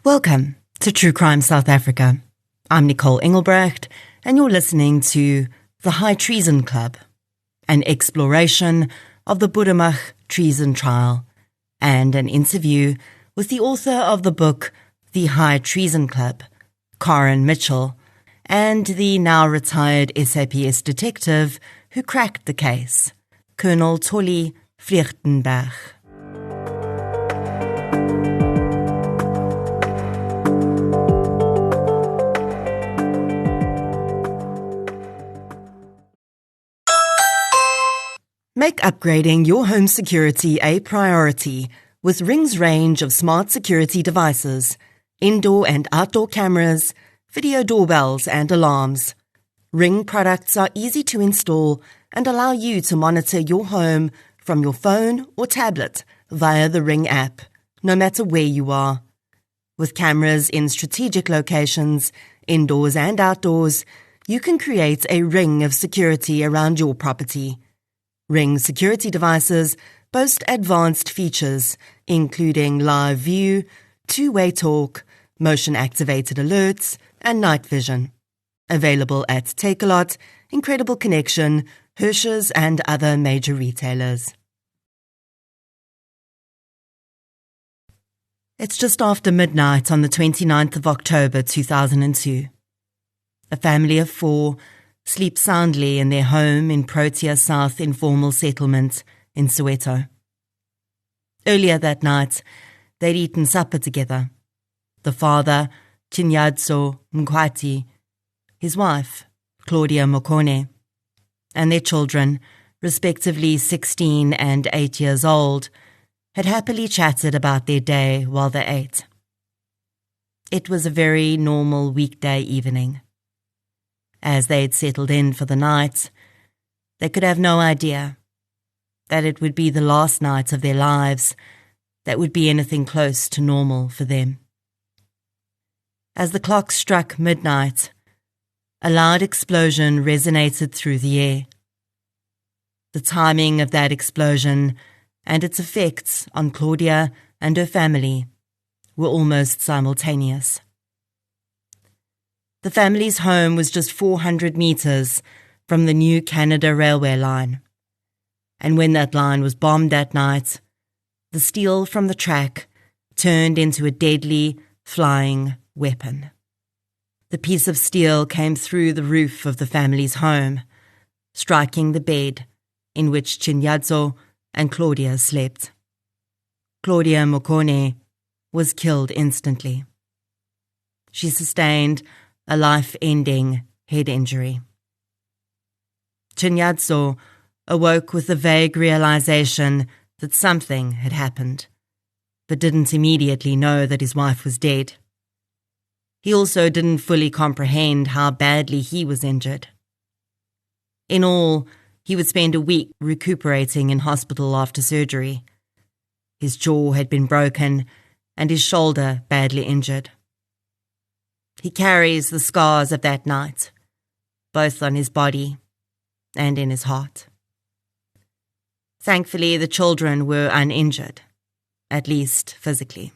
Welcome to True Crime South Africa. I'm Nicole Engelbrecht, and you're listening to the High Treason Club, an exploration of the Boeremag treason trial, and an interview with the author of the book The High Treason Club, Karin Mitchell, and the now retired SAPS detective who cracked the case, Colonel Tollie Vreugdenburg. Make upgrading your home security a priority with Ring's range of smart security devices, indoor and outdoor cameras, video doorbells and alarms. Ring products are easy to install and allow you to monitor your home from your phone or tablet via the Ring app, no matter where you are. With cameras in strategic locations, indoors and outdoors, you can create a ring of security around your property. Ring security devices boast advanced features, including live view, two-way talk, motion-activated alerts, and night vision. Available at Takealot, Incredible Connection, Hirsch's, and other major retailers. It's just after midnight on the 29th of October 2002. A family of 4 sleep soundly in their home in Protea South Informal Settlement in Soweto. Earlier that night, they'd eaten supper together. The father, Chinyatso Mkwati, his wife, Claudia Mokone, and their children, respectively 16 and 8 years old, had happily chatted about their day while they ate. It was a very normal weekday evening. As they had settled in for the night, they could have no idea that it would be the last night of their lives that would be anything close to normal for them. As the clock struck midnight, a loud explosion resonated through the air. The timing of that explosion and its effects on Claudia and her family were almost simultaneous. The family's home was just 400 meters from the new Canada railway line, and when that line was bombed that night, the steel from the track turned into a deadly, flying weapon. The piece of steel came through the roof of the family's home, striking the bed in which Chinyatso and Claudia slept. Claudia Mokone was killed instantly. She sustained a life-ending head injury. Chinyatso awoke with the vague realization that something had happened, but didn't immediately know that his wife was dead. He also didn't fully comprehend how badly he was injured. In all, he would spend a week recuperating in hospital after surgery. His jaw had been broken and his shoulder badly injured. He carries the scars of that night, both on his body and in his heart. Thankfully, the children were uninjured, at least physically.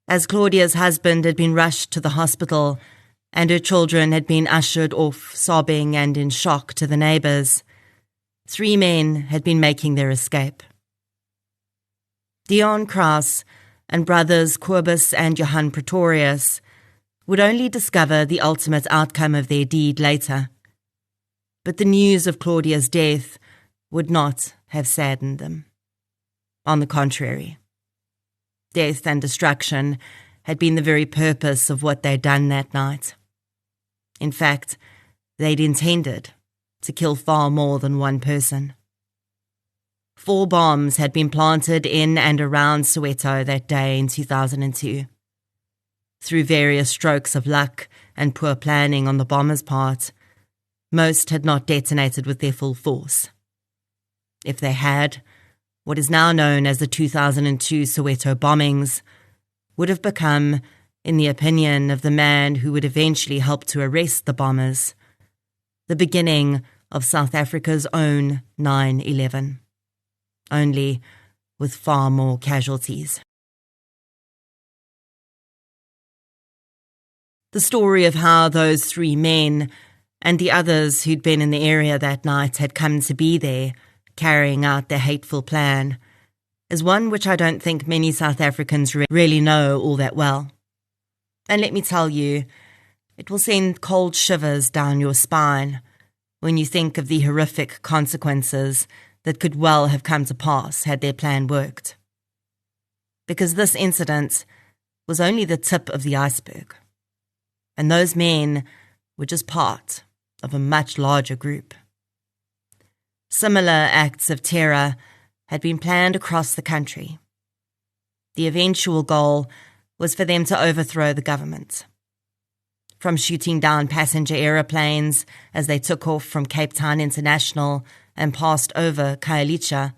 As Claudia's husband had been rushed to the hospital and her children had been ushered off sobbing and in shock to the neighbours, 3 men had been making their escape. Dion Kraus and brothers Corbus and Johann Pretorius would only discover the ultimate outcome of their deed later. But the news of Claudia's death would not have saddened them. On the contrary, death and destruction had been the very purpose of what they'd done that night. In fact, they'd intended to kill far more than one person. 4 bombs had been planted in and around Soweto that day in 2002. Through various strokes of luck and poor planning on the bombers' part, most had not detonated with their full force. If they had, what is now known as the 2002 Soweto bombings would have become, in the opinion of the man who would eventually help to arrest the bombers, the beginning of South Africa's own 9/11. Only with far more casualties. The story of how those 3 men and the others who'd been in the area that night had come to be there, carrying out their hateful plan, is one which I don't think many South Africans really know all that well. And let me tell you, it will send cold shivers down your spine when you think of the horrific consequences that could well have come to pass had their plan worked. Because this incident was only the tip of the iceberg, and those men were just part of a much larger group. Similar acts of terror had been planned across the country. The eventual goal was for them to overthrow the government. From shooting down passenger aeroplanes as they took off from Cape Town International and passed over Khayelitsha,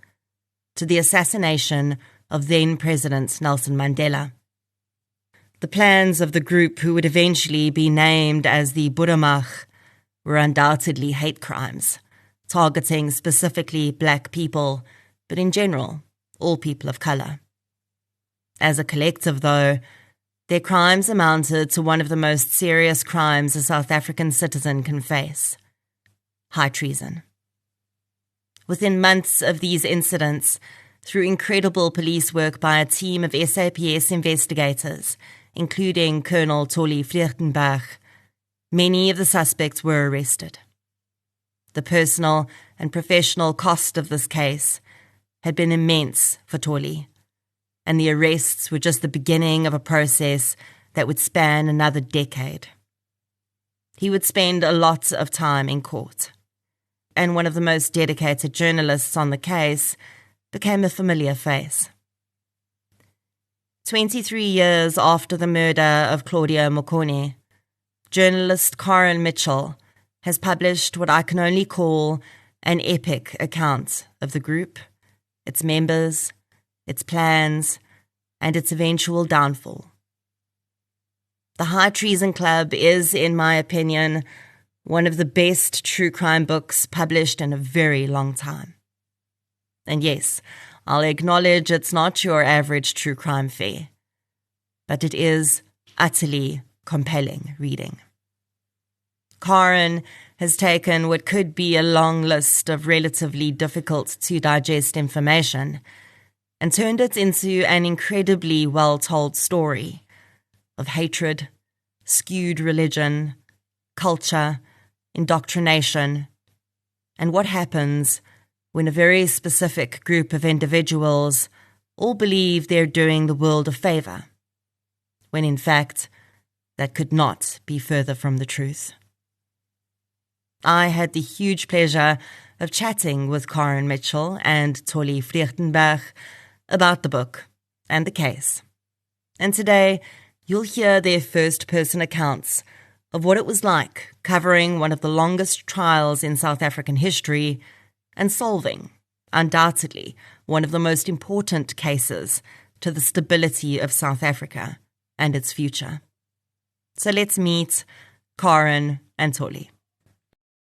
to the assassination of then-President Nelson Mandela. The plans of the group who would eventually be named as the Boeremag were undoubtedly hate crimes, targeting specifically black people, but in general, all people of colour. As a collective, though, their crimes amounted to one of the most serious crimes a South African citizen can face: high treason. Within months of these incidents, through incredible police work by a team of SAPS investigators, including Colonel Tollie Vreugdenburg, many of the suspects were arrested. The personal and professional cost of this case had been immense for Tollie, and the arrests were just the beginning of a process that would span another decade. He would spend a lot of time in court, and one of the most dedicated journalists on the case became a familiar face. 23 years after the murder of Claudia Mokone, journalist Karin Mitchell has published what I can only call an epic account of the group, its members, its plans, and its eventual downfall. The High Treason Club is, in my opinion, one of the best true crime books published in a very long time. And yes, I'll acknowledge it's not your average true crime fare, but it is utterly compelling reading. Karin has taken what could be a long list of relatively difficult to digest information and turned it into an incredibly well-told story of hatred, skewed religion, culture, indoctrination, and what happens when a very specific group of individuals all believe they're doing the world a favour, when in fact that could not be further from the truth. I had the huge pleasure of chatting with Karin Mitchell and Tollie Vreugdenburg about the book and the case. And today, you'll hear their first-person accounts of what it was like covering one of the longest trials in South African history and solving, undoubtedly, one of the most important cases to the stability of South Africa and its future. So let's meet Karin and Tollie.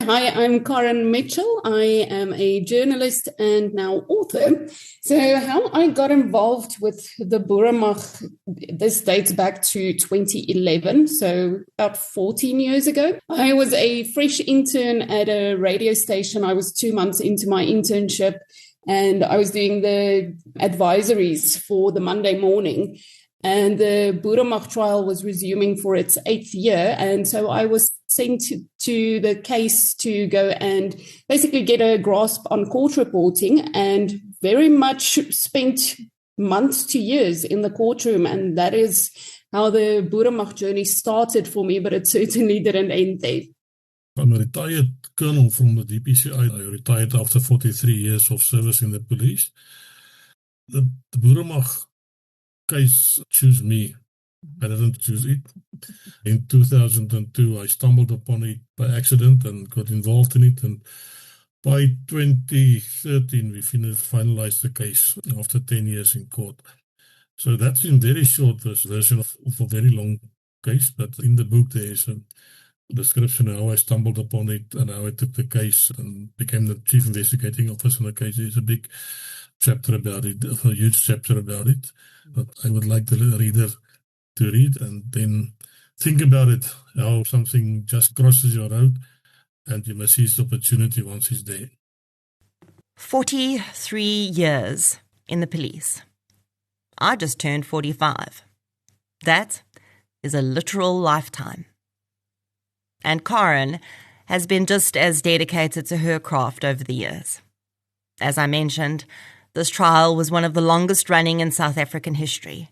Hi, I'm Karin Mitchell. I am a journalist and now author. So how I got involved with the Boeremag, this dates back to 2011, so about 14 years ago. I was a fresh intern at a radio station. I was 2 months into my internship, and I was doing the advisories for the Monday morning. And the Boeremag trial was resuming for its 8th year. And so I was sent to the case to go and basically get a grasp on court reporting, and very much spent months to years in the courtroom. And that is how the Boeremag journey started for me, but it certainly didn't end there. I'm a retired colonel from the DPCI. I retired after 43 years of service in the police. The Boeremag case chose me. I didn't choose it. In 2002, I stumbled upon it by accident and got involved in it. And by 2013, we finalized the case after 10 years in court. So that's in very short version of a very long case. But in the book, there is a description of how I stumbled upon it and how I took the case and became the chief investigating officer in the case. There's a big chapter about it, a huge chapter about it. But I would like the reader to read, and then think about it, how something just crosses your road and you must seize the opportunity once it's there. 43 years in the police. I just turned 45. That is a literal lifetime. And Karin has been just as dedicated to her craft over the years. As I mentioned, this trial was one of the longest running in South African history.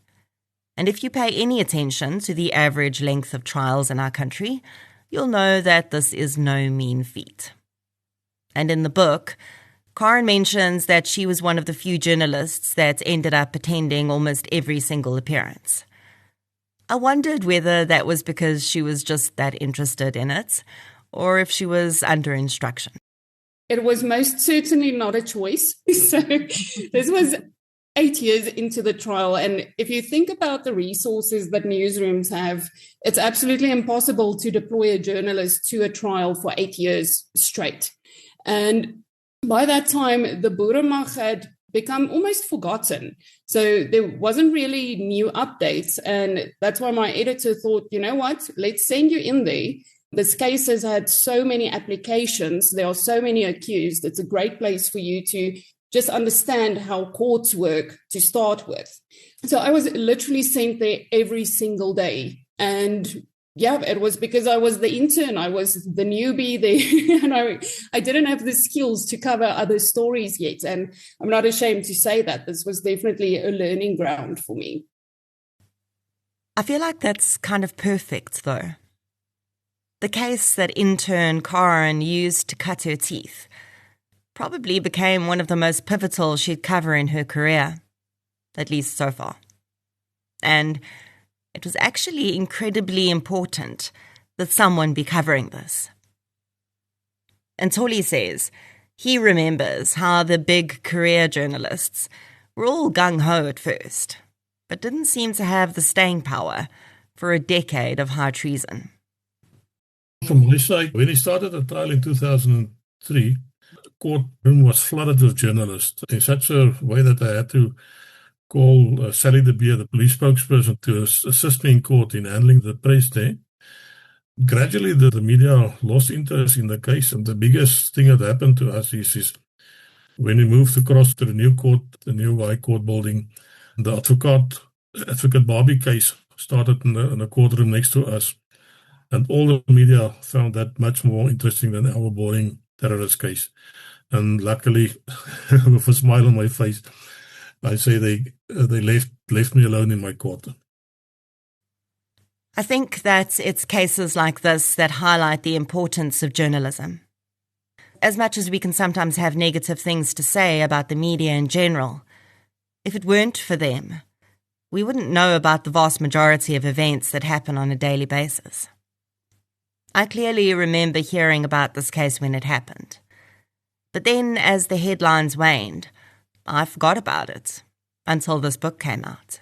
And if you pay any attention to the average length of trials in our country, you'll know that this is no mean feat. And in the book, Karin mentions that she was one of the few journalists that ended up attending almost every single appearance. I wondered whether that was because she was just that interested in it, or if she was under instruction. It was most certainly not a choice. So this was 8 years into the trial. And if you think about the resources that newsrooms have, it's absolutely impossible to deploy a journalist to a trial for 8 years straight. And by that time, the Boeremag had become almost forgotten. So there wasn't really new updates. And that's why my editor thought, you know what, let's send you in there. This case has had so many applications. There are so many accused. It's a great place for you to just understand how courts work to start with. So I was literally sent there every single day. And yeah, it was because I was the intern. I was the newbie there. And I didn't have the skills to cover other stories yet. And I'm not ashamed to say that. This was definitely a learning ground for me. I feel like that's kind of perfect, though. The case that intern Karin used to cut her teeth probably became one of the most pivotal she'd cover in her career, at least so far. And it was actually incredibly important that someone be covering this. And Tollie says he remembers how the big career journalists were all gung-ho at first, but didn't seem to have the staying power for a decade of high treason. From my side, when he started the trial in 2003, the courtroom was flooded with journalists in such a way that I had to call Sally de Beer, the police spokesperson, to assist me in court in handling the press there. Gradually, the media lost interest in the case, and the biggest thing that happened to us is when we moved across to the new court, the new High Court building, the Advocate Barbie case started in the courtroom next to us. And all the media found that much more interesting than our boring terrorist case. And luckily, with a smile on my face, I say they left me alone in my court. I think that it's cases like this that highlight the importance of journalism. As much as we can sometimes have negative things to say about the media in general, if it weren't for them, we wouldn't know about the vast majority of events that happen on a daily basis. I clearly remember hearing about this case when it happened. But then, as the headlines waned, I forgot about it until this book came out.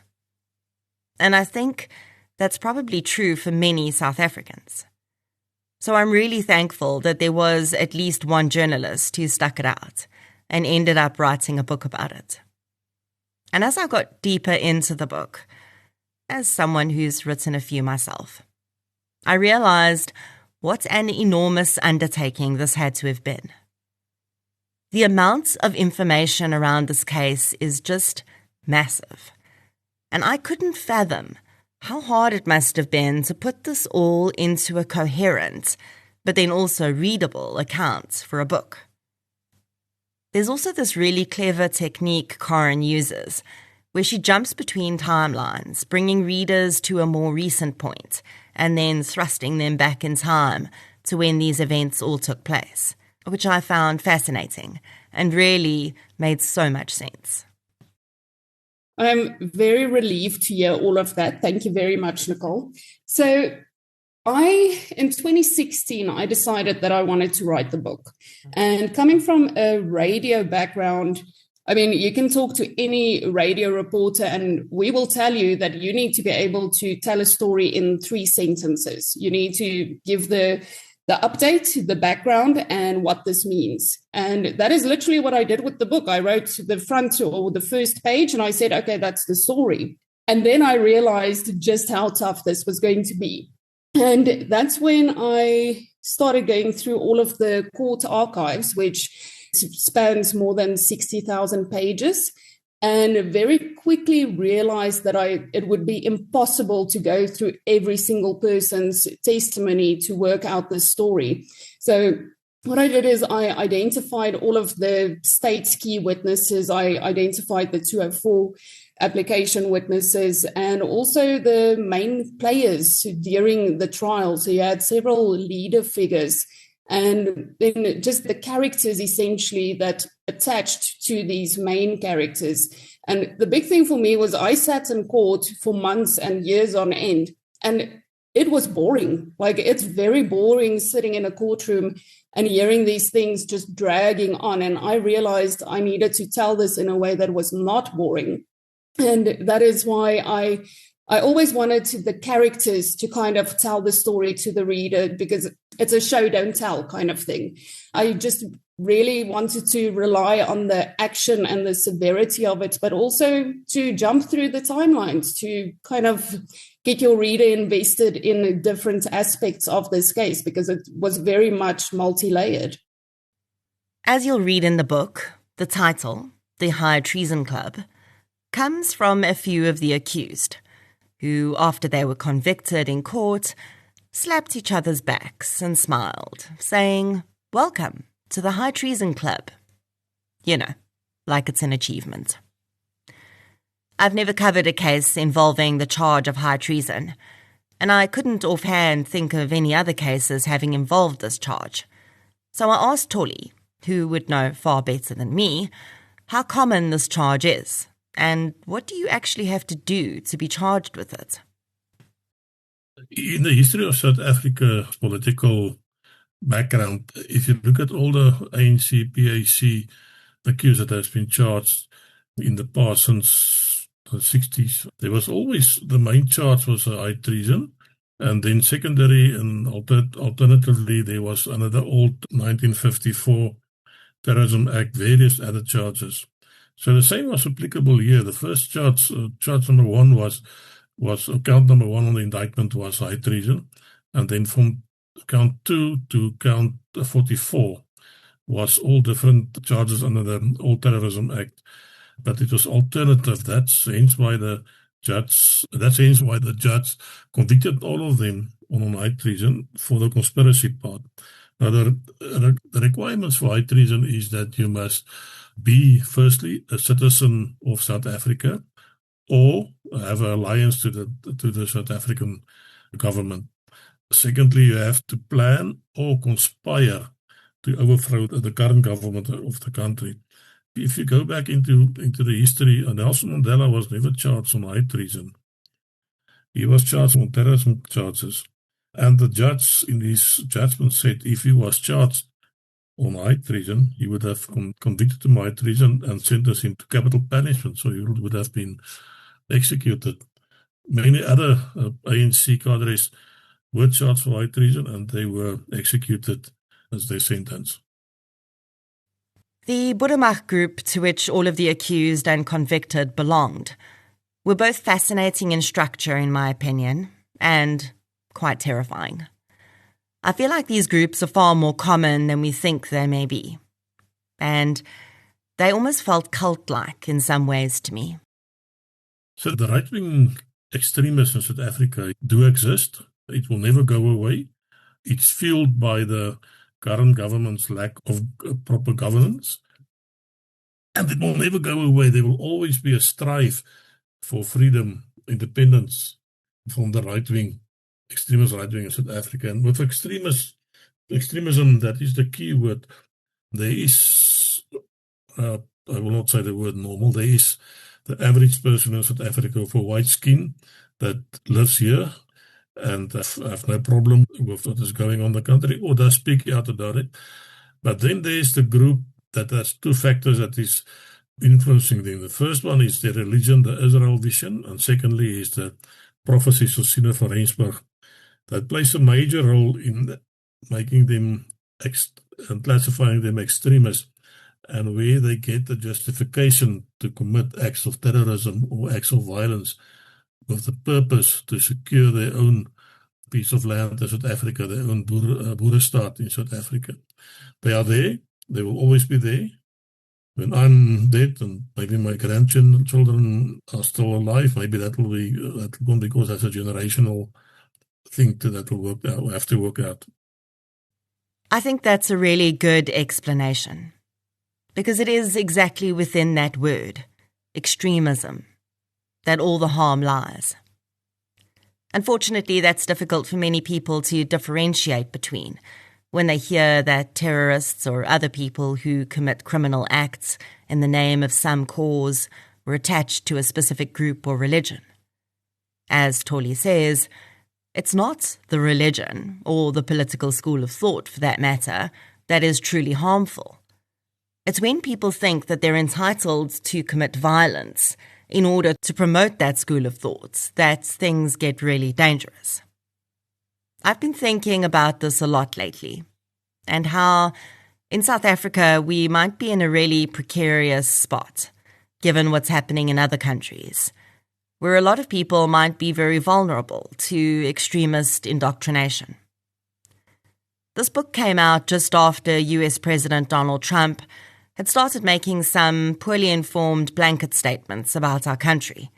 And I think that's probably true for many South Africans. So I'm really thankful that there was at least one journalist who stuck it out and ended up writing a book about it. And as I got deeper into the book, as someone who's written a few myself, I realized what an enormous undertaking this had to have been. The amount of information around this case is just massive, and I couldn't fathom how hard it must have been to put this all into a coherent, but then also readable account for a book. There's also this really clever technique Karin uses, where she jumps between timelines, bringing readers to a more recent point, and then thrusting them back in time to when these events all took place, which I found fascinating and really made so much sense. I'm very relieved to hear all of that. Thank you very much, Nicole. So in 2016, I decided that I wanted to write the book. And coming from a radio background, I mean, you can talk to any radio reporter and we will tell you that you need to be able to tell a story in 3 sentences. You need to give the update, the background, and what this means. And that is literally what I did with the book. I wrote the front or the first page and I said, okay, that's the story. And then I realized just how tough this was going to be. And that's when I started going through all of the court archives, which spans more than 60,000 pages, and very quickly realized that it would be impossible to go through every single person's testimony to work out this story. So what I did is I identified all of the state's key witnesses. I identified the 204 application witnesses and also the main players during the trial. So you had several leader figures and then just the characters essentially that attached to these main characters. And the big thing for me was I sat in court for months and years on end, and it was boring. Like, it's very boring sitting in a courtroom and hearing these things just dragging on. And I realized I needed to tell this in a way that was not boring. And that is why I always wanted the characters to kind of tell the story to the reader, because it's a show, don't tell kind of thing. I just really wanted to rely on the action and the severity of it, but also to jump through the timelines to kind of get your reader invested in different aspects of this case, because it was very much multi-layered. As you'll read in the book, the title, The High Treason Club, comes from a few of the accused, who, after they were convicted in court, slapped each other's backs and smiled, saying, "Welcome to the High Treason Club." You know, like it's an achievement. I've never covered a case involving the charge of high treason, and I couldn't offhand think of any other cases having involved this charge. So I asked Tollie, who would know far better than me, how common this charge is, and what do you actually have to do to be charged with it? In the history of South Africa's political background, if you look at all the ANC, PAC accused that has been charged in the past since the 60s, there was always, the main charge was high treason, and then secondary and alternatively there was under the old 1954 Terrorism Act, various other charges. So the same was applicable here. The first charge number one was count number one on the indictment was high treason, and then from count 2 to count 44 was all different charges under the old Terrorism Act, but it was alternative. That's hence why the judge convicted all of them on high treason for the conspiracy part. Now, the requirements for high treason is that you must be, firstly, a citizen of South Africa or have an alliance to the South African government. Secondly, you have to plan or conspire to overthrow the current government of the country. If you go back into the history, Nelson Mandela was never charged on high treason. He was charged on terrorism charges. And the judge in his judgment said if he was charged on high treason, he would have convicted him of high treason and sentenced him to capital punishment, so he would have been executed. Many other ANC cadres were charged for high treason and they were executed as their sentence. The Boeremag group, to which all of the accused and convicted belonged, were both fascinating in structure, in my opinion, and quite terrifying. I feel like these groups are far more common than we think they may be, and they almost felt cult-like in some ways to me. So the right-wing extremists in South Africa do exist. It will never go away. It's fueled by the current government's lack of proper governance, and it will never go away. There will always be a strive for freedom, independence from the right-wing, extremist right-wing in South Africa. And with extremism, that is the key word. There is, I will not say the word normal, there is the average person in South Africa with a white skin that lives here and have no problem with what is going on in the country or does speak out about it. But then there's the group that has two factors that is influencing them. The first one is their religion, the Israel vision, and secondly is the prophecies of Sina van Rensburg. That plays a major role in making them and classifying them extremists, and where they get the justification to commit acts of terrorism or acts of violence with the purpose to secure their own piece of land in South Africa, their own Boerestaat in South Africa. They are there. They will always be there. When I'm dead and maybe my grandchildren are still alive, maybe that will be because that's a generational thing that will work out, will have to work out. I think that's a really good explanation, because it is exactly within that word, extremism, that all the harm lies. Unfortunately, that's difficult for many people to differentiate between when they hear that terrorists or other people who commit criminal acts in the name of some cause were attached to a specific group or religion. As Tollie says, it's not the religion, or the political school of thought for that matter, that is truly harmful. It's when people think that they're entitled to commit violence in order to promote that school of thought that things get really dangerous. I've been thinking about this a lot lately, and how in South Africa we might be in a really precarious spot, given what's happening in other countries, where a lot of people might be very vulnerable to extremist indoctrination. This book came out just after US President Donald Trump had started making some poorly informed blanket statements about our country,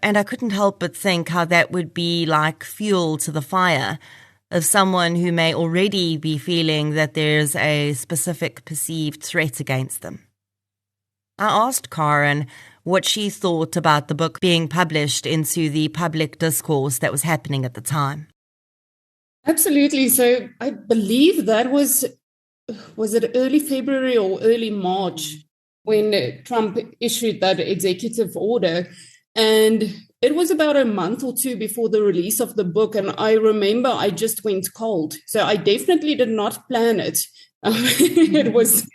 and I couldn't help but think how that would be like fuel to the fire of someone who may already be feeling that there's a specific perceived threat against them. I asked Karin what she thought about the book being published into the public discourse that was happening at the time. Absolutely. So I believe that was it early February or early March when Trump issued that executive order. And it was about a month or two before the release of the book. And I remember I just went cold. So I definitely did not plan it. It was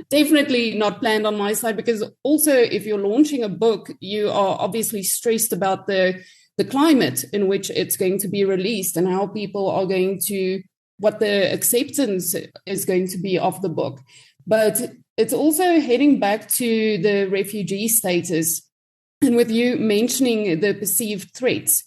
definitely not planned on my side, because also if you're launching a book, you are obviously stressed about the climate in which it's going to be released and how people are going to, what the acceptance is going to be of the book. But it's also heading back to the refugee status. And with you mentioning the perceived threats,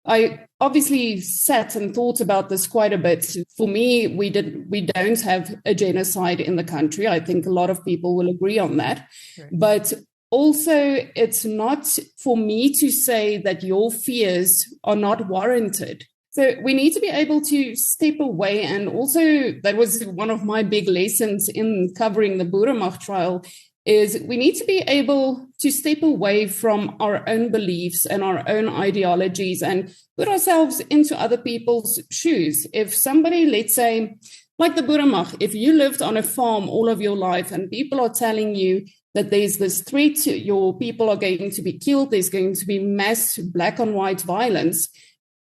I obviously sat and thought about this quite a bit. For me, we don't have a genocide in the country. I think a lot of people will agree on that. Sure. But also, it's not for me to say that your fears are not warranted. So we need to be able to step away. And also, that was one of my big lessons in covering the Boeremag trial, is we need to be able to step away from our own beliefs and our own ideologies and put ourselves into other people's shoes. If somebody, let's say, like the Boeremag, if you lived on a farm all of your life and people are telling you that there's this threat, your people are going to be killed, there's going to be mass black on white violence,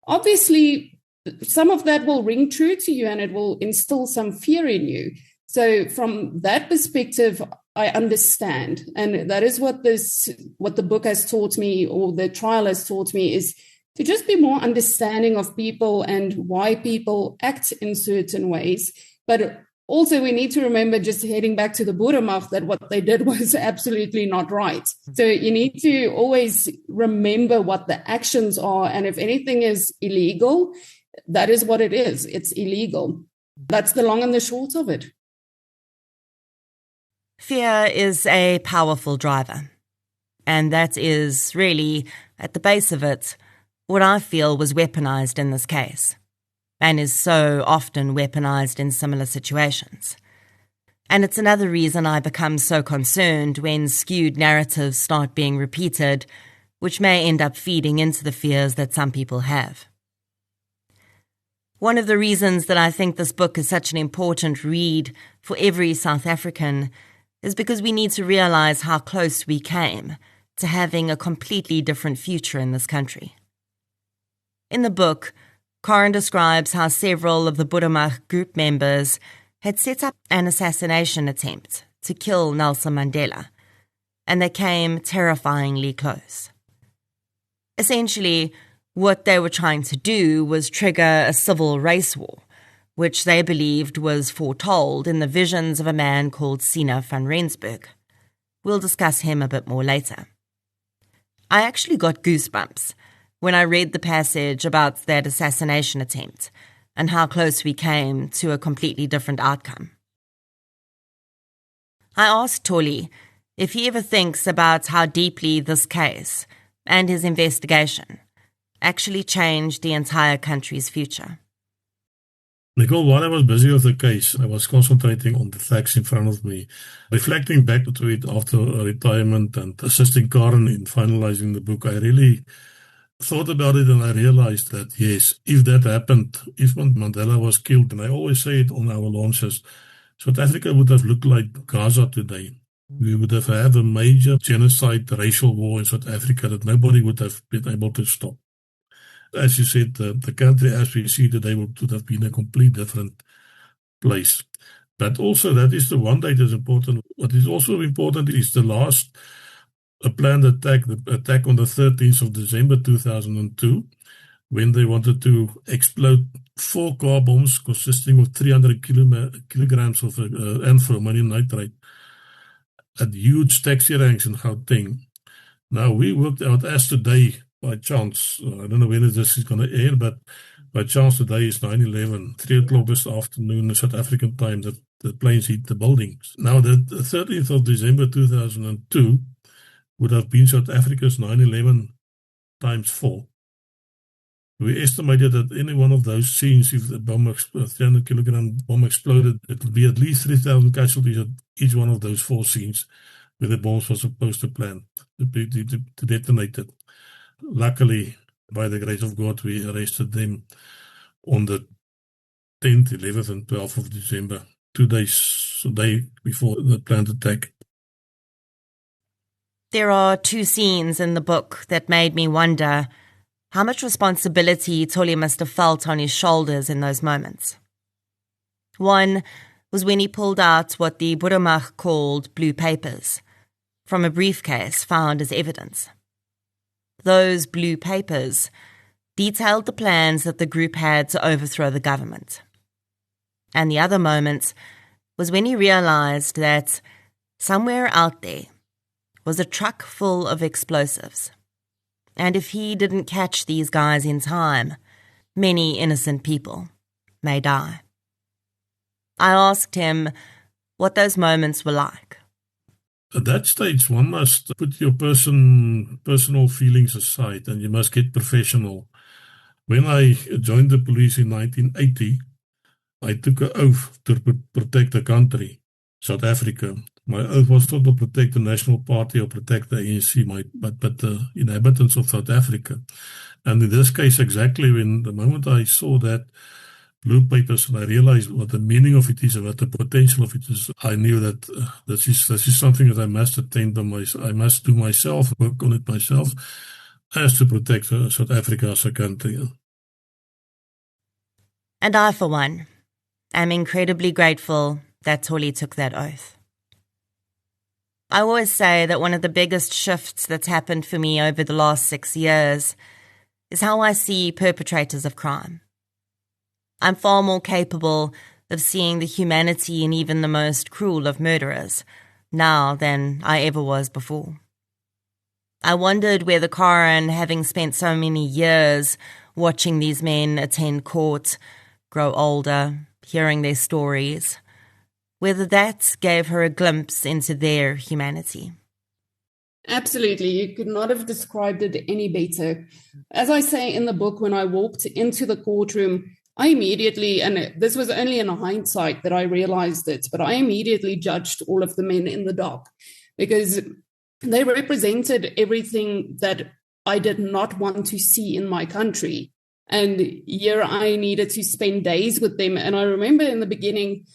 obviously some of that will ring true to you and it will instill some fear in you. So from that perspective, I understand. And that is what the book has taught me, or the trial has taught me, is to just be more understanding of people and why people act in certain ways. But also we need to remember, just heading back to the Boeremag, that what they did was absolutely not right. So you need to always remember what the actions are. And if anything is illegal, that is what it is. It's illegal. That's the long and the short of it. Fear is a powerful driver, and that is really, at the base of it, what I feel was weaponized in this case, and is so often weaponized in similar situations. And it's another reason I become so concerned when skewed narratives start being repeated, which may end up feeding into the fears that some people have. One of the reasons that I think this book is such an important read for every South African is because we need to realize how close we came to having a completely different future in this country. In the book, Karin describes how several of the Boeremag group members had set up an assassination attempt to kill Nelson Mandela, and they came terrifyingly close. Essentially, what they were trying to do was trigger a civil race war, which they believed was foretold in the visions of a man called Sina van Rensburg. We'll discuss him a bit more later. I actually got goosebumps when I read the passage about that assassination attempt and how close we came to a completely different outcome. I asked Tollie if he ever thinks about how deeply this case and his investigation actually changed the entire country's future. Nicole, while I was busy with the case, I was concentrating on the facts in front of me, reflecting back to it after retirement and assisting Karin in finalizing the book. I really thought about it and I realized that, yes, if that happened, if Mandela was killed, and I always say it on our launches, South Africa would have looked like Gaza today. We would have had a major genocide, racial war in South Africa that nobody would have been able to stop. As you said, the country as we see today would have been a complete different place. But also that is the one date is important. What is also important is the last planned attack, the attack on the 13th of December 2002, when they wanted to explode 4 car bombs consisting of 300 kilograms of ammonium nitrate at huge taxi ranks in Gauteng. Now, we worked out as today, by chance, I don't know when this is going to air, but by chance today is 9/11, 3 o'clock this afternoon, South African time, that the planes hit the buildings. Now, the 13th of December 2002 would have been South Africa's 9/11 times 4. We estimated that any one of those scenes, if the bomb, 300 kilogram bomb exploded, it would be at least 3,000 casualties at each one of those 4 scenes where the bombs were supposed to detonate it. Luckily, by the grace of God, we arrested them on the 10th, 11th, and 12th of December, 2 days, a day before the planned attack. There are 2 scenes in the book that made me wonder how much responsibility Tollie must have felt on his shoulders in those moments. One was when he pulled out what the Boeremag called blue papers from a briefcase found as evidence. Those blue papers detailed the plans that the group had to overthrow the government. And the other moment was when he realized that somewhere out there was a truck full of explosives. And if he didn't catch these guys in time, many innocent people may die. I asked him what those moments were like. At that stage, one must put your personal feelings aside and you must get professional. When I joined the police in 1980, I took an oath to protect the country, South Africa. My oath was not to protect the National Party or protect the ANC, but the inhabitants of South Africa. And in this case, exactly when the moment I saw that blue papers and I realized what the meaning of it is and what the potential of it is, I knew that this is something that I must attend to. I must do myself, work on it myself, as to protect South Africa as a country. And I, for one, am incredibly grateful that Tollie took that oath. I always say that one of the biggest shifts that's happened for me over the last 6 years is how I see perpetrators of crime. I'm far more capable of seeing the humanity in even the most cruel of murderers now than I ever was before. I wondered whether Karin, having spent so many years watching these men attend court, grow older, hearing their stories, whether that gave her a glimpse into their humanity. Absolutely. You could not have described it any better. As I say in the book, when I walked into the courtroom, I immediately, and this was only in hindsight that I realized it, but I immediately judged all of the men in the dock because they represented everything that I did not want to see in my country. And here I needed to spend days with them. And I remember in the beginning,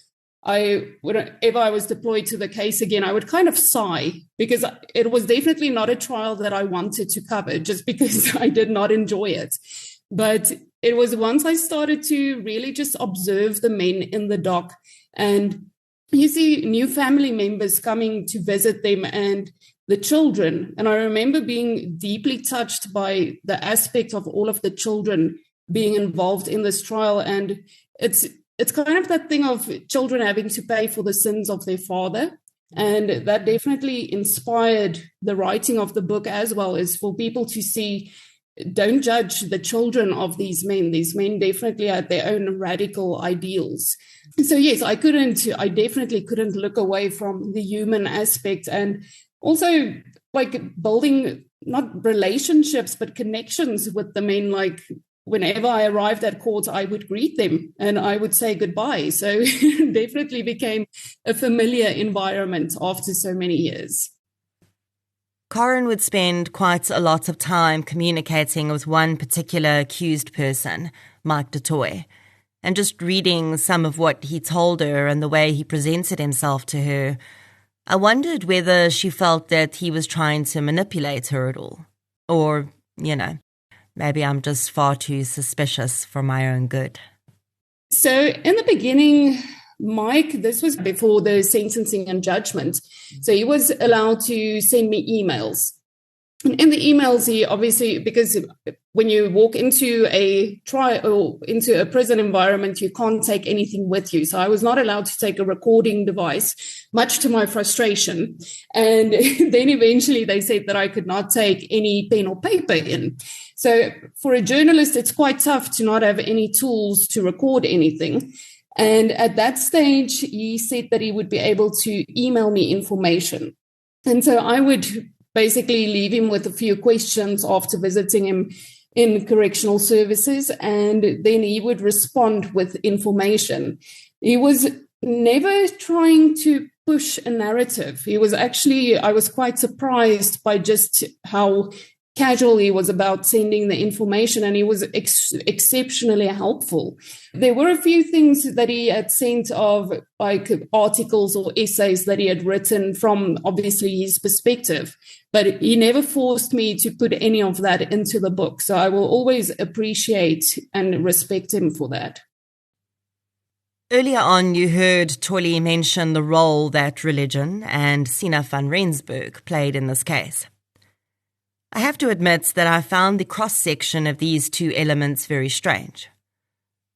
whenever I was deployed to the case again, I would kind of sigh because it was definitely not a trial that I wanted to cover just because I did not enjoy it. But it was once I started to really just observe the men in the dock and you see new family members coming to visit them and the children. And I remember being deeply touched by the aspect of all of the children being involved in this trial. And it's kind of that thing of children having to pay for the sins of their father. And that definitely inspired the writing of the book as well, as for people to see don't judge the children of these men. These men definitely had their own radical ideals. So yes, I definitely couldn't look away from the human aspect, and also like building not relationships, but connections with the men. Like whenever I arrived at court, I would greet them and I would say goodbye. So definitely became a familiar environment after so many years. Karin would spend quite a lot of time communicating with one particular accused person, Mike du Toit, and just reading some of what he told her and the way he presented himself to her, I wondered whether she felt that he was trying to manipulate her at all. Or, maybe I'm just far too suspicious for my own good. So in the beginning, Mike, this was before the sentencing and judgment. So he was allowed to send me emails. And in the emails, he obviously, because when you walk into a trial or into a prison environment, you can't take anything with you. So I was not allowed to take a recording device, much to my frustration. And then eventually they said that I could not take any pen or paper in. So for a journalist, it's quite tough to not have any tools to record anything. And at that stage, he said that he would be able to email me information. And so I would basically leave him with a few questions after visiting him in correctional services, and then he would respond with information. He was never trying to push a narrative. I was quite surprised by just how casual he was about sending the information, and he was exceptionally helpful. There were a few things that he had sent of like articles or essays that he had written from obviously his perspective, but he never forced me to put any of that into the book. So I will always appreciate and respect him for that. Earlier on, you heard Tollie mention the role that religion and Sina van Rensburg played in this case. I have to admit that I found the cross-section of these two elements very strange.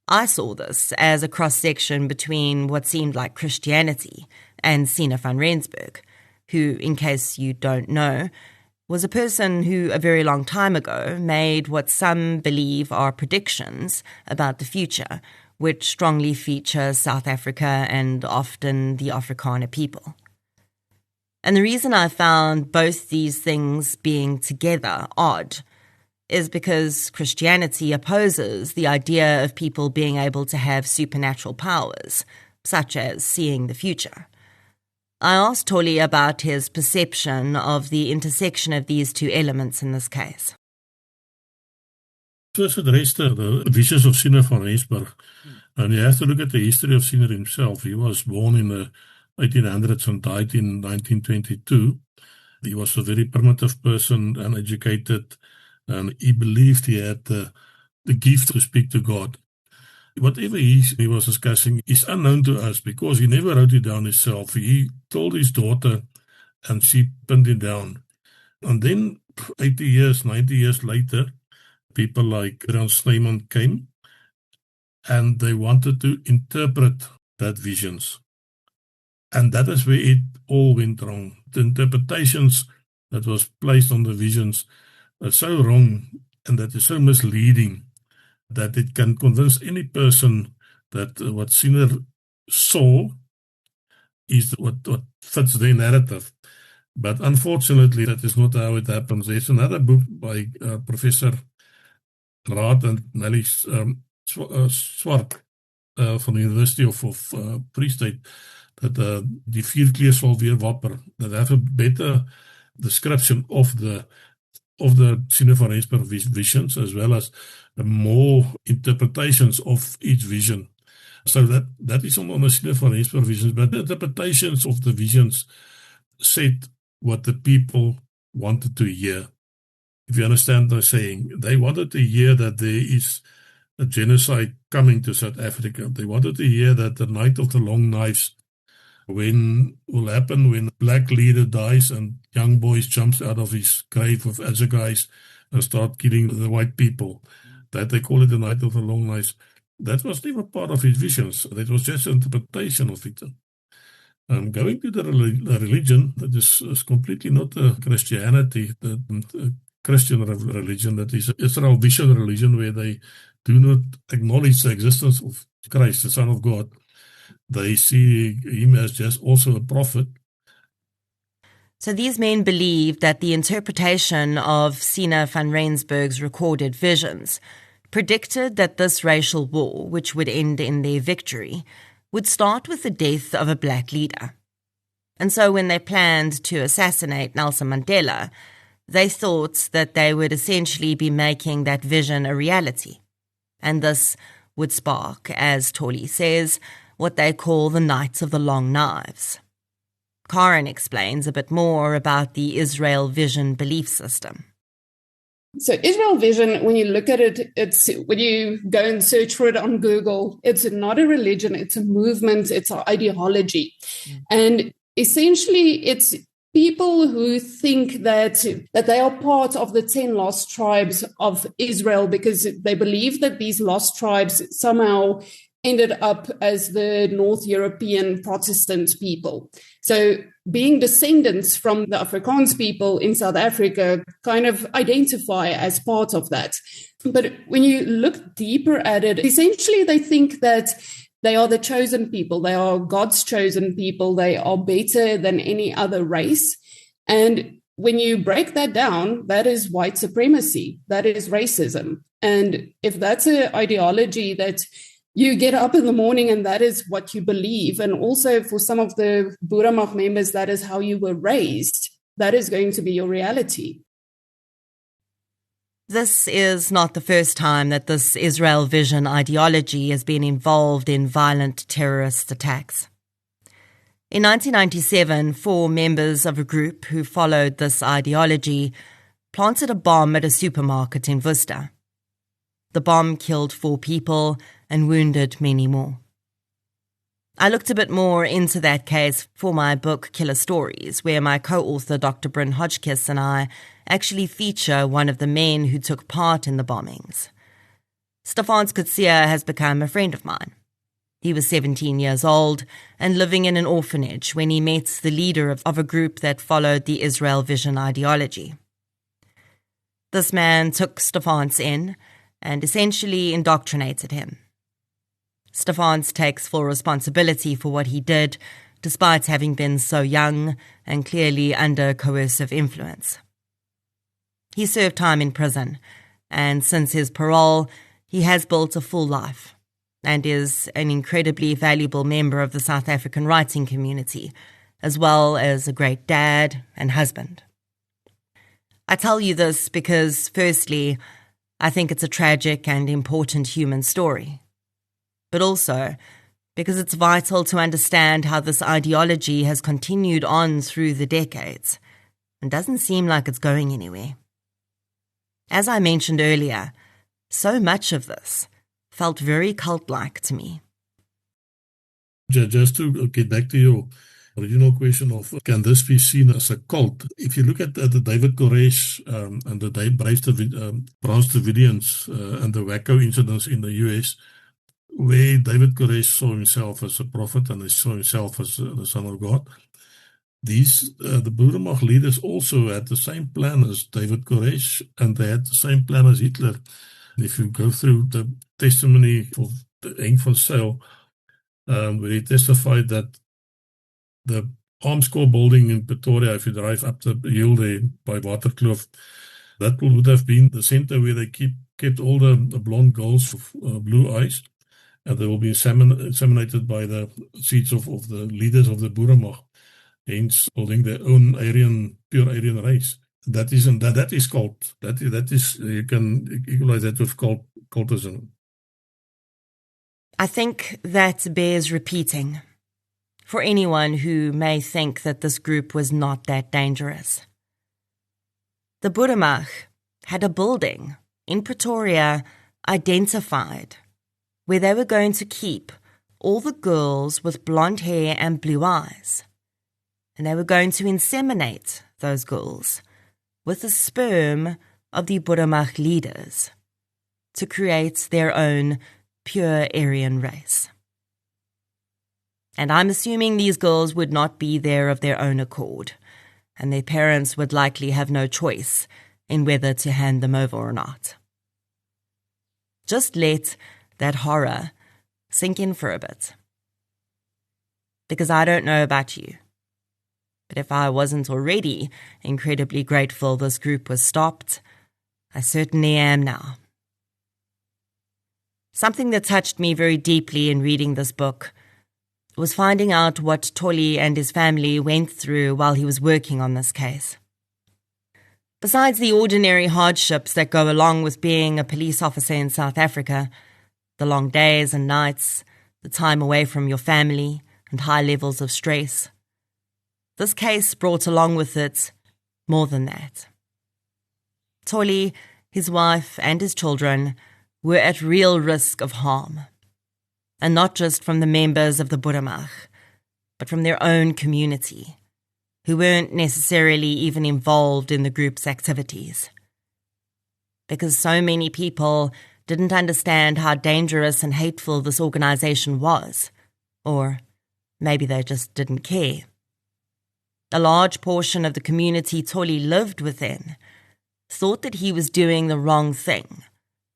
I saw this as a cross-section between what seemed like Christianity and Sina van Rensburg, who, in case you don't know, was a person who a very long time ago made what some believe are predictions about the future, which strongly feature South Africa and often the Afrikaner people. And the reason I found both these things being together odd is because Christianity opposes the idea of people being able to have supernatural powers, such as seeing the future. I asked Tollie about his perception of the intersection of these two elements in this case. First, the rest of the visions of Sina van Rensburg, and you have to look at the history of Sina himself. He was born in the 1800s and died in 1922. He was a very primitive person, uneducated, and he believed he had the gift to speak to God. Whatever he was discussing is unknown to us because he never wrote it down himself. He told his daughter and she pinned it down. And then 80 years, 90 years later, people like Jan Snyman came and they wanted to interpret that visions. And that is where it all went wrong. The interpretations that was placed on the visions are so wrong and that is so misleading that it can convince any person that what Sina saw is what fits their narrative. But unfortunately, that is not how it happens. There's another book by Professor Raad and Nelly Swart from the University of Free State, that die vier kleurs sal weer wapper, that have a better description of the Sina van Rensburg visions, as well as more interpretations of each vision. So that is on the Sina van Rensburg visions, but the interpretations of the visions said what the people wanted to hear. If you understand what I'm saying, they wanted to hear that there is a genocide coming to South Africa. They wanted to hear that the night of the long knives will happen when a black leader dies and young boys jumps out of his grave with assegais and start killing the white people. That they call it the night of the long knives. That was never part of his visions. That was just an interpretation of it. Going to the religion, that is completely not Christianity. The Christian religion, that is Israel vision religion, where they do not acknowledge the existence of Christ, the Son of God. They see him as just also a prophet. So these men believed that the interpretation of Sina van Rensburg's recorded visions predicted that this racial war, which would end in their victory, would start with the death of a black leader. And so when they planned to assassinate Nelson Mandela, they thought that they would essentially be making that vision a reality. And this would spark, as Tollie says, what they call the Night of the Long Knives. Karin explains a bit more about the Israel Vision belief system. So Israel Vision, when you look at it, it's when you go and search for it on Google, it's not a religion, it's a movement, it's an ideology. And essentially, it's people who think that they are part of the 10 lost tribes of Israel because they believe that these lost tribes somehow ended up as the North European Protestant people. So being descendants from the Afrikaans people in South Africa kind of identify as part of that. But when you look deeper at it, essentially they think that they are the chosen people. They are God's chosen people. They are better than any other race. And when you break that down, that is white supremacy. That is racism. And if that's an ideology that you get up in the morning and that is what you believe, and also for some of the Boeremag members, that is how you were raised, that is going to be your reality. This is not the first time that this Israel Vision ideology has been involved in violent terrorist attacks. In 1997, 4 members of a group who followed this ideology planted a bomb at a supermarket in Worcester. The bomb killed 4 people and wounded many more. I looked a bit more into that case for my book Killer Stories, where my co-author Dr. Bryn Hodgkiss and I actually feature one of the men who took part in the bombings. Stefans Kutsia has become a friend of mine. He was 17 years old and living in an orphanage when he met the leader of a group that followed the Israel Vision ideology. This man took Stefans in and essentially indoctrinated him. Stefans takes full responsibility for what he did, despite having been so young and clearly under coercive influence. He served time in prison, and since his parole, he has built a full life and is an incredibly valuable member of the South African writing community, as well as a great dad and husband. I tell you this because, firstly, I think it's a tragic and important human story, but also because it's vital to understand how this ideology has continued on through the decades and doesn't seem like it's going anywhere. As I mentioned earlier, so much of this felt very cult-like to me. Just to get back to your original question of can this be seen as a cult? If you look at the David Koresh and the Browns Davidians and the Waco incidents in the US, where David Koresh saw himself as a prophet and he saw himself as the Son of God, the Boeremag leaders also had the same plan as David Koresh, and they had the same plan as Hitler. If you go through the testimony of Henk van Zyl, where he testified that the Arms Corps building in Pretoria, if you drive up the hill there by Waterkloof, that would have been the center where they kept all the blonde girls with blue eyes, and they will be inseminated by the seeds of the leaders of the Boeremag, hence building their own pure Aryan race. That is cult. That is, you can equalize that with cultism. I think that bears repeating for anyone who may think that this group was not that dangerous. The Boeremag had a building in Pretoria identified where they were going to keep all the girls with blonde hair and blue eyes, and they were going to inseminate those girls with the sperm of the Boeremag leaders to create their own pure Aryan race. And I'm assuming these girls would not be there of their own accord, and their parents would likely have no choice in whether to hand them over or not. Just let that horror sink in for a bit. Because I don't know about you, but if I wasn't already incredibly grateful this group was stopped, I certainly am now. Something that touched me very deeply in reading this book was finding out what Tollie and his family went through while he was working on this case. Besides the ordinary hardships that go along with being a police officer in South Africa, the long days and nights, the time away from your family, and high levels of stress, this case brought along with it more than that. Tollie, his wife, and his children were at real risk of harm, and not just from the members of the Boeremag, but from their own community, who weren't necessarily even involved in the group's activities. Because so many people didn't understand how dangerous and hateful this organization was, or maybe they just didn't care. A large portion of the community Tollie lived within thought that he was doing the wrong thing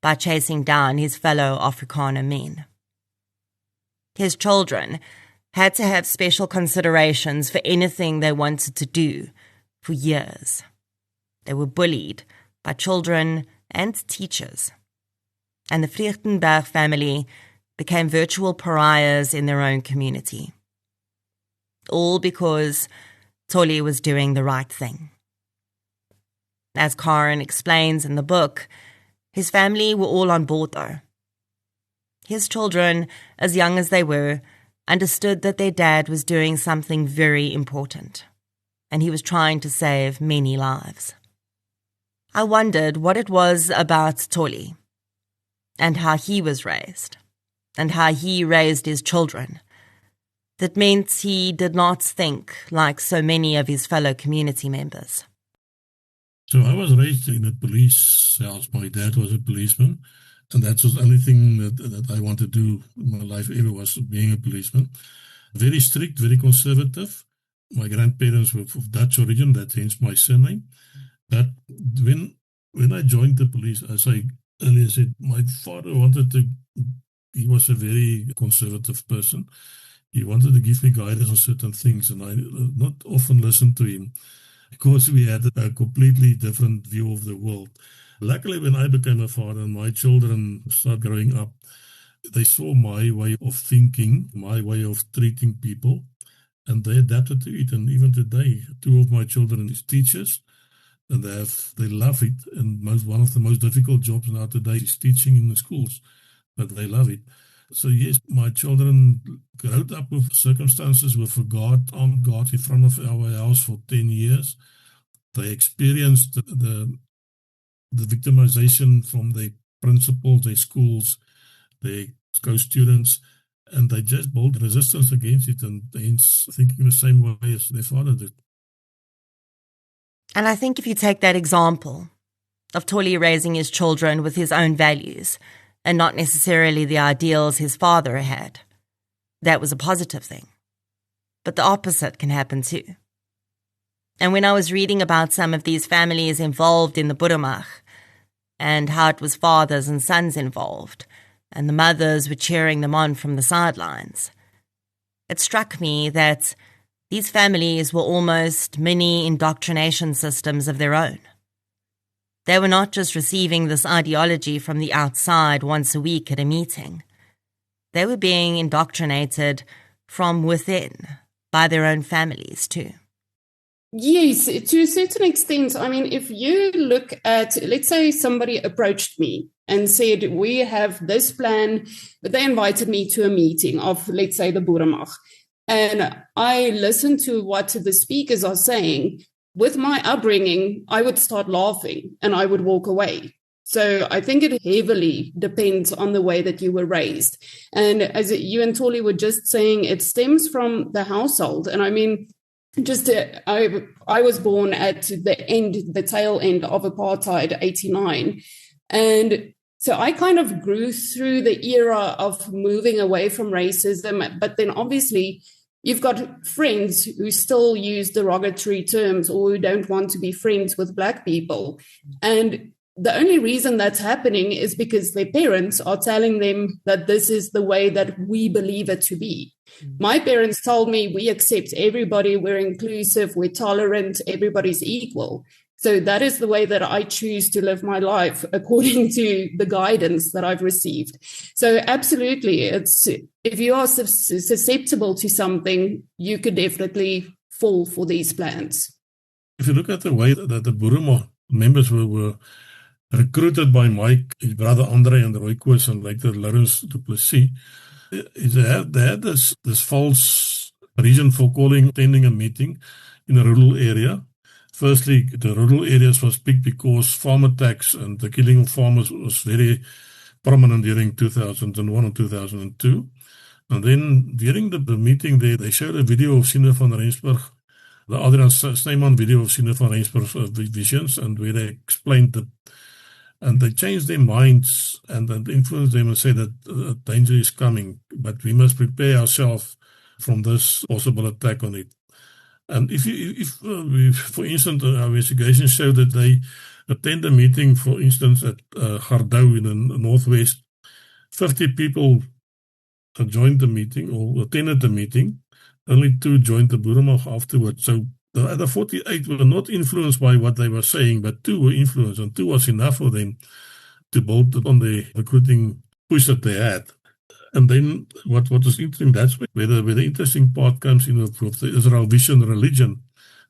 by chasing down his fellow Afrikaner men. His children had to have special considerations for anything they wanted to do for years. They were bullied by children and teachers. And the Vreugdenburg family became virtual pariahs in their own community. All because Tollie was doing the right thing. As Karin explains in the book, his family were all on board though. His children, as young as they were, understood that their dad was doing something very important, and he was trying to save many lives. I wondered what it was about Tollie, and how he was raised, and how he raised his children, that meant he did not think like so many of his fellow community members. So I was raised in a police house. My dad was a policeman, and that was the only thing that I wanted to do in my life ever was being a policeman. Very strict, very conservative. My grandparents were of Dutch origin, that's hence my surname. But when I joined the police, as I earlier said, my father he was a very conservative person. He wanted to give me guidance on certain things, and I not often listened to him because we had a completely different view of the world. Luckily, when I became a father and my children started growing up, they saw my way of thinking, my way of treating people, and they adapted to it. And even today, two of my children are teachers, and they love it. And one of the most difficult jobs now today is teaching in the schools, but they love it. So yes, my children grew up with circumstances with armed guard in front of our house for 10 years. They experienced the victimization from their principals, their schools, their co-students, and they just built resistance against it, and hence thinking the same way as their father did. And I think if you take that example of Tollie raising his children with his own values and not necessarily the ideals his father had, that was a positive thing. But the opposite can happen too. And when I was reading about some of these families involved in the Boeremag, and how it was fathers and sons involved, and the mothers were cheering them on from the sidelines, it struck me that these families were almost mini indoctrination systems of their own. They were not just receiving this ideology from the outside once a week at a meeting. They were being indoctrinated from within by their own families too. Yes, to a certain extent. I mean, if you look at, let's say somebody approached me and said, we have this plan, but they invited me to a meeting of, let's say, the Boeremag. And I listened to what the speakers are saying. With my upbringing, I would start laughing and I would walk away. So I think it heavily depends on the way that you were raised. And as you and Tollie were just saying, it stems from the household. And I mean, I was born at the tail end of apartheid, 89. And so I kind of grew through the era of moving away from racism. But then obviously you've got friends who still use derogatory terms or who don't want to be friends with Black people. And the only reason that's happening is because their parents are telling them that this is the way that we believe it to be. My parents told me we accept everybody, we're inclusive, we're tolerant, everybody's equal. So that is the way that I choose to live my life according to the guidance that I've received. So absolutely, it's if you are susceptible to something, you could definitely fall for these plans. If you look at the way that the Boeremag members were recruited by Mike, his brother Andre and Roy Koos and later Lawrence du Plessis, they had this false reason for attending a meeting in a rural area. Firstly, the rural areas was big because farm attacks and the killing of farmers was very prominent during 2001 and 2002. And then during the meeting there, they showed a video of Sine van Rensburg, the Adrian Snyman video of Sine van Rensburg's visions, and where they explained and they changed their minds and influenced them and said that danger is coming, but we must prepare ourselves from this possible attack on it. And if for instance, our investigation showed that they attend a meeting, for instance, at Gardou in the northwest, 50 people joined the meeting or attended the meeting, only 2 joined the Boeremag afterwards. So the other 48 were not influenced by what they were saying, but 2 were influenced, and 2 was enough for them to build on the recruiting push that they had. And then what was interesting, that's where the interesting part comes in with the Israel Vision religion,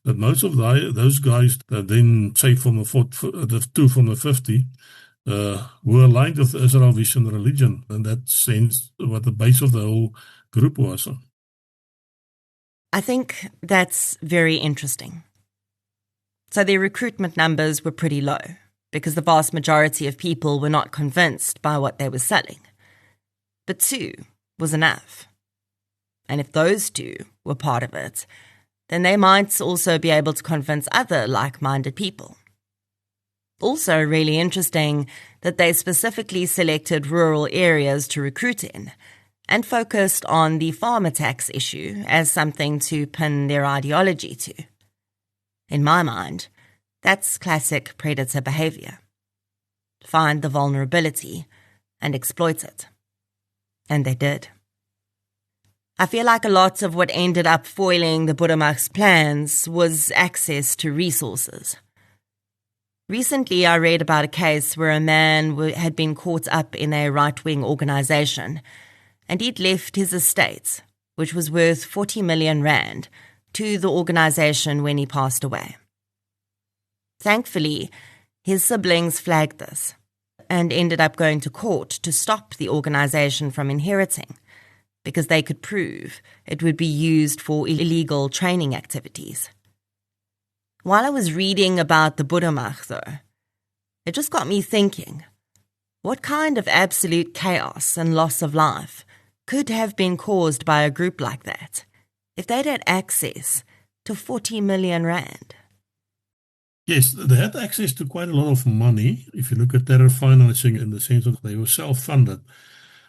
that most of those guys that then say from the 2 from the 50 were aligned with the Israel Vision religion, and that sense what the base of the whole group was. I think that's very interesting. So their recruitment numbers were pretty low because the vast majority of people were not convinced by what they were selling. But 2 was enough. And if those 2 were part of it, then they might also be able to convince other like-minded people. Also really interesting that they specifically selected rural areas to recruit in and focused on the farm attacks issue as something to pin their ideology to. In my mind, that's classic predator behavior. Find the vulnerability and exploit it. And they did. I feel like a lot of what ended up foiling the Boeremag's plans was access to resources. Recently, I read about a case where a man had been caught up in a right-wing organization, and he'd left his estate, which was worth 40 million rand, to the organization when he passed away. Thankfully, his siblings flagged this and ended up going to court to stop the organization from inheriting, because they could prove it would be used for illegal training activities. While I was reading about the Boeremag, though, it just got me thinking, what kind of absolute chaos and loss of life could have been caused by a group like that if they'd had access to 40 million rand? Yes, they had access to quite a lot of money. If you look at terror financing in the sense that they were self-funded.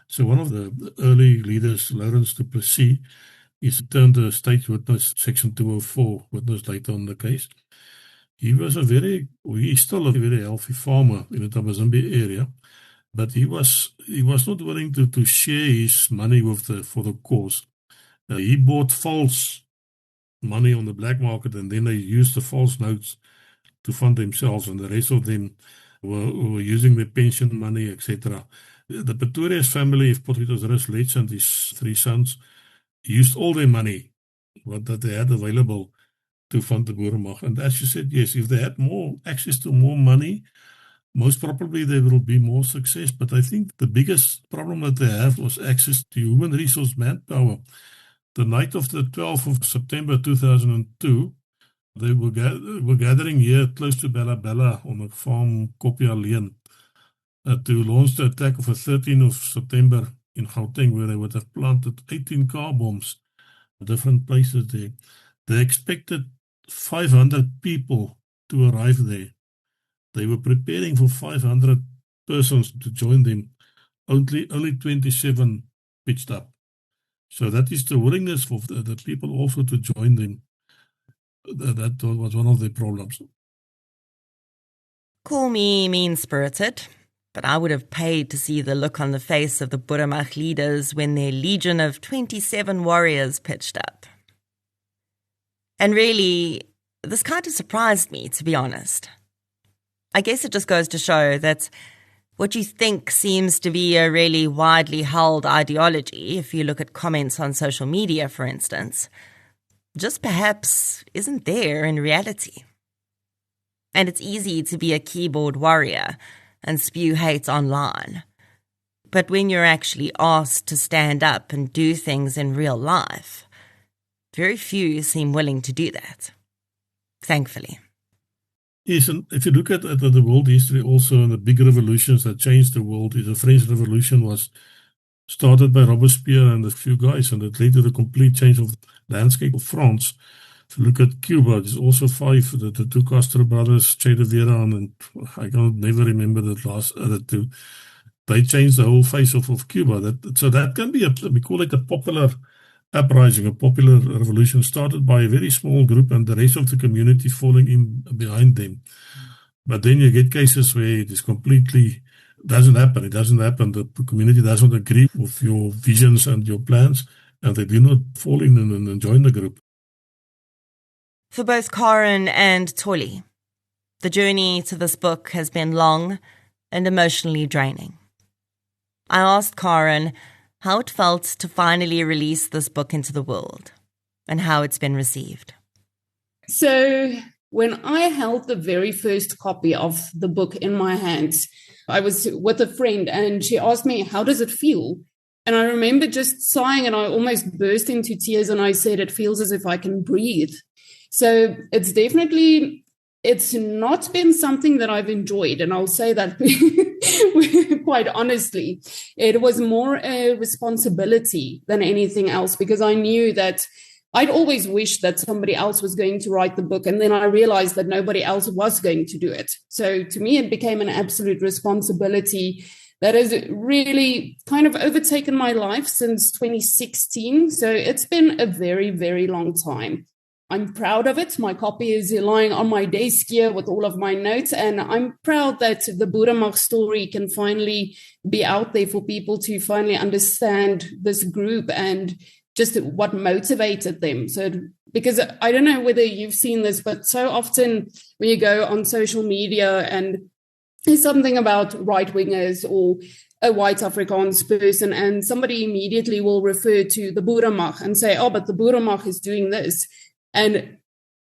So one of the early leaders, Lawrence du Plessis, is turned a state witness, Section 204 witness later on the case. He's still a very healthy farmer in the Tabazimbi area, but he was not willing to share his money for the cause. He bought false money on the black market, and then they used the false notes to fund themselves, and the rest of them were using their pension money, etc. The Pretorius family, if Potgieter's Rus Letts and his 3 sons, used all their money that they had available to fund the Boeremag. And as you said, yes, if they had more access to more money, most probably there will be more success. But I think the biggest problem that they have was access to human resource manpower. The night of the 12th of September 2002, they were gathering here close to Bella Bella on a farm, Kopia Lane, to launch the attack of the 13th of September in Gauteng, where they would have planted 18 car bombs at different places there. They expected 500 people to arrive there. They were preparing for 500 persons to join them. Only 27 pitched up. So that is the willingness of the people also to join them. That was one of the problems. Call me mean-spirited, but I would have paid to see the look on the face of the Boeremag leaders when their legion of 27 warriors pitched up. And really, this kind of surprised me, to be honest. I guess it just goes to show that what you think seems to be a really widely held ideology, if you look at comments on social media, for instance, just perhaps isn't there in reality. And it's easy to be a keyboard warrior and spew hate online. But when you're actually asked to stand up and do things in real life, very few seem willing to do that, thankfully. Yes, and if you look at the world history also, and the big revolutions that changed the world, the French Revolution was started by Robespierre and a few guys, and it led to the complete change of the landscape of France. If you look at Cuba, there's also the two Castro brothers, Che Guevara, and I can't never remember the last other two. They changed the whole face of Cuba. So that can be, we call it a popular uprising, a popular revolution started by a very small group and the rest of the community falling in behind them. But then you get cases where it is completely doesn't happen. It doesn't happen. The community doesn't agree with your visions and your plans, and they do not fall in and join the group. For both Karin and Tollie, the journey to this book has been long and emotionally draining. I asked Karin how it felt to finally release this book into the world and how it's been received. So when I held the very first copy of the book in my hands, I was with a friend and she asked me, how does it feel? And I remember just sighing and I almost burst into tears and I said, it feels as if I can breathe. So it's not been something that I've enjoyed. And I'll say that quite honestly. It was more a responsibility than anything else, because I knew that I'd always wished that somebody else was going to write the book. And then I realized that nobody else was going to do it. So to me, it became an absolute responsibility that has really kind of overtaken my life since 2016. So it's been a very, very long time. I'm proud of it. My copy is lying on my desk here with all of my notes, and I'm proud that the Boeremag story can finally be out there for people to finally understand this group and just what motivated them. So, because I don't know whether you've seen this, but so often when you go on social media and there's something about right-wingers or a white Afrikaans person, and somebody immediately will refer to the Boeremag and say, oh, but the Boeremag is doing this. And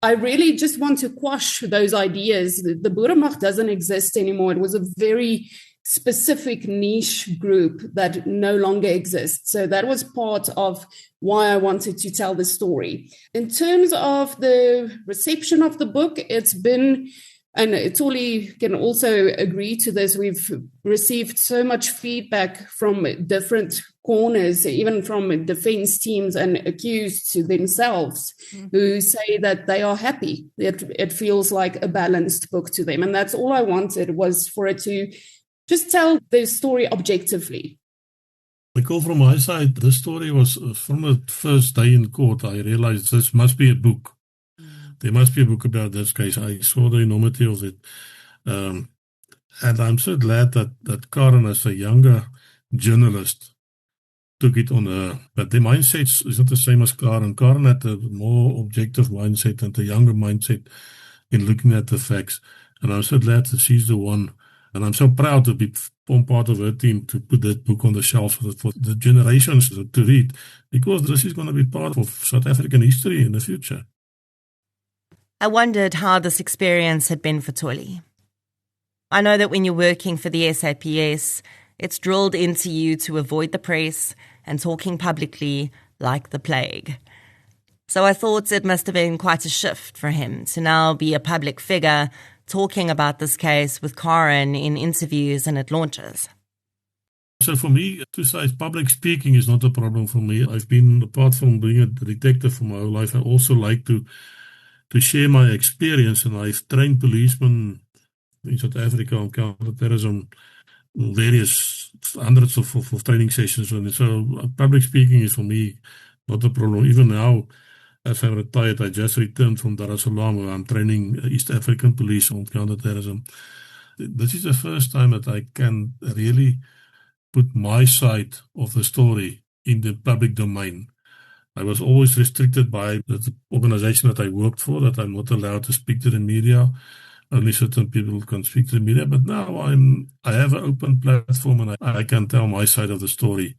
I really just want to quash those ideas. The Boeremag doesn't exist anymore. It was a very specific niche group that no longer exists. So that was part of why I wanted to tell the story. In terms of the reception of the book, it's been, and Tollie can also agree to this, we've received so much feedback from different corners, even from defense teams and accused themselves, who say that they are happy. It feels like a balanced book to them. And that's all I wanted, was for it to just tell the story objectively. Because from my side, the story was from the first day in court, I realized this must be a book. There must be a book about this case. I saw the enormity of it. And I'm so glad that Karin, as a younger journalist, took it on her. But the mindset is not the same as Karin. Karin had a more objective mindset and a younger mindset in looking at the facts. And I'm so glad that she's the one. And I'm so proud to be part of her team to put that book on the shelf for the generations to read, because this is going to be part of South African history in the future. I wondered how this experience had been for Tollie. I know that when you're working for the SAPS, it's drilled into you to avoid the press and talking publicly like the plague. So I thought it must have been quite a shift for him to now be a public figure talking about this case with Karin in interviews and at launches. So for me, to say public speaking is not a problem for me. I've been, apart from being a detective for my whole life, I also like to share my experience, and I've trained policemen in South Africa on counterterrorism various hundreds of training sessions. And so public speaking is for me not a problem. Even now, as I'm retired, I just returned from Dar es Salaam where I'm training East African police on counterterrorism. This is the first time that I can really put my side of the story in the public domain. I was always restricted by the organization that I worked for, that I'm not allowed to speak to the media. Only certain people can speak to the media. But now I have an open platform and I can tell my side of the story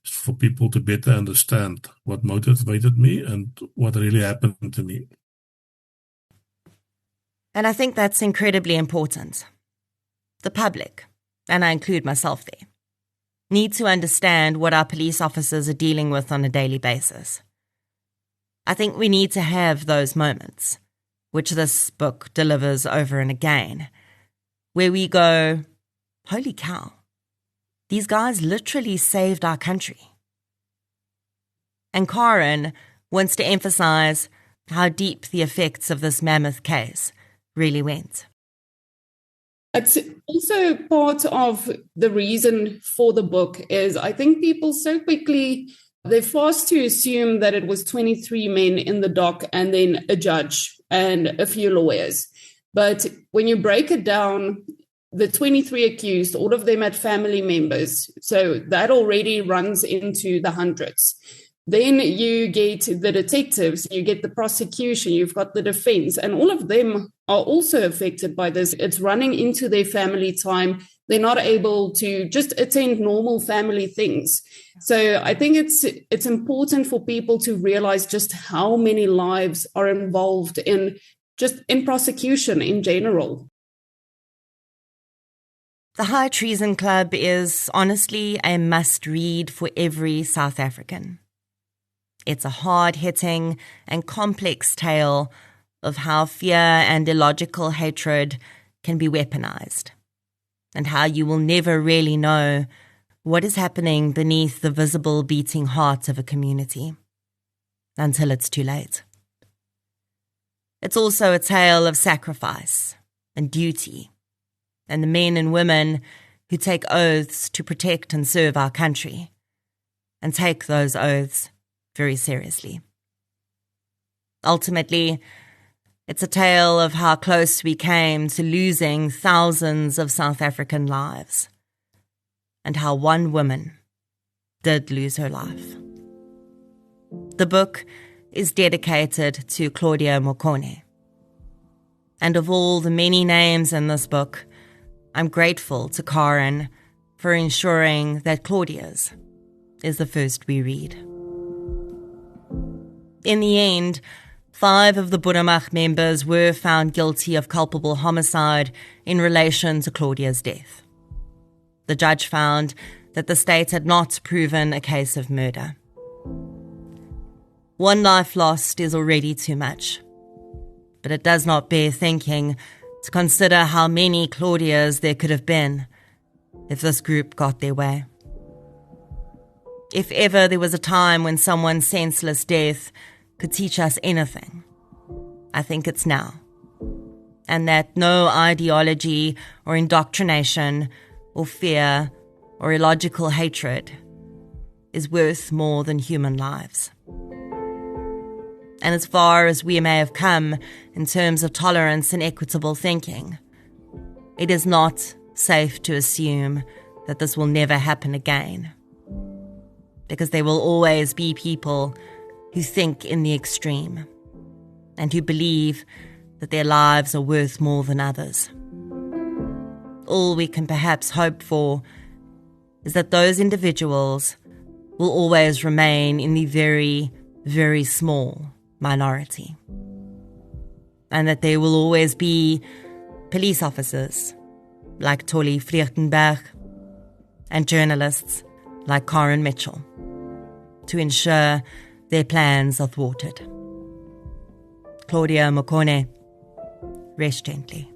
for people to better understand what motivated me and what really happened to me. And I think that's incredibly important. The public, and I include myself there, need to understand what our police officers are dealing with on a daily basis. I think we need to have those moments, which this book delivers over and again, where we go, holy cow, these guys literally saved our country. And Karin wants to emphasize how deep the effects of this mammoth case really went. It's also part of the reason for the book is I think people so quickly, they're forced to assume that it was 23 men in the dock and then a judge and a few lawyers. But when you break it down, the 23 accused, all of them had family members. So that already runs into the hundreds. Then you get the detectives, you get the prosecution, you've got the defense, and all of them are also affected by this. It's running into their family time. They're not able to just attend normal family things. So I think it's important for people to realize just how many lives are involved in prosecution in general. The High Treason Club is honestly a must-read for every South African. It's a hard-hitting and complex tale of how fear and illogical hatred can be weaponized, and how you will never really know what is happening beneath the visible beating heart of a community until it's too late. It's also a tale of sacrifice and duty, and the men and women who take oaths to protect and serve our country, and take those oaths very seriously. Ultimately, it's a tale of how close we came to losing thousands of South African lives, and how one woman did lose her life. The book is dedicated to Claudia Mokone. And of all the many names in this book, I'm grateful to Karin for ensuring that Claudia's is the first we read. In the end, 5 of the Boeremag members were found guilty of culpable homicide in relation to Claudia's death. The judge found that the state had not proven a case of murder. One life lost is already too much, but it does not bear thinking to consider how many Claudias there could have been if this group got their way. If ever there was a time when someone's senseless death could teach us anything, I think it's now. And that no ideology or indoctrination or fear or illogical hatred is worth more than human lives. And as far as we may have come in terms of tolerance and equitable thinking, it is not safe to assume that this will never happen again, because there will always be people who think in the extreme and who believe that their lives are worth more than others. All we can perhaps hope for is that those individuals will always remain in the very, very small minority, and that there will always be police officers like Tollie Vreugdenburg and journalists like Karin Mitchell to ensure their plans are thwarted. Claudia Mokone, rest gently.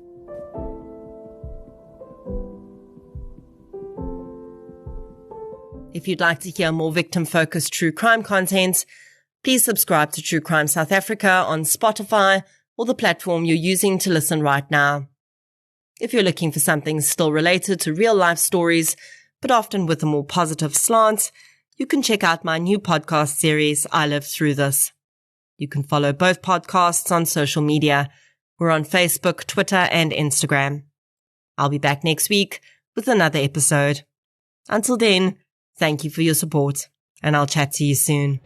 If you'd like to hear more victim-focused true crime content, please subscribe to True Crime South Africa on Spotify or the platform you're using to listen right now. If you're looking for something still related to real-life stories, but often with a more positive slant, you can check out my new podcast series, I Lived Through This. You can follow both podcasts on social media. We're on Facebook, Twitter, and Instagram. I'll be back next week with another episode. Until then, thank you for your support, and I'll chat to you soon.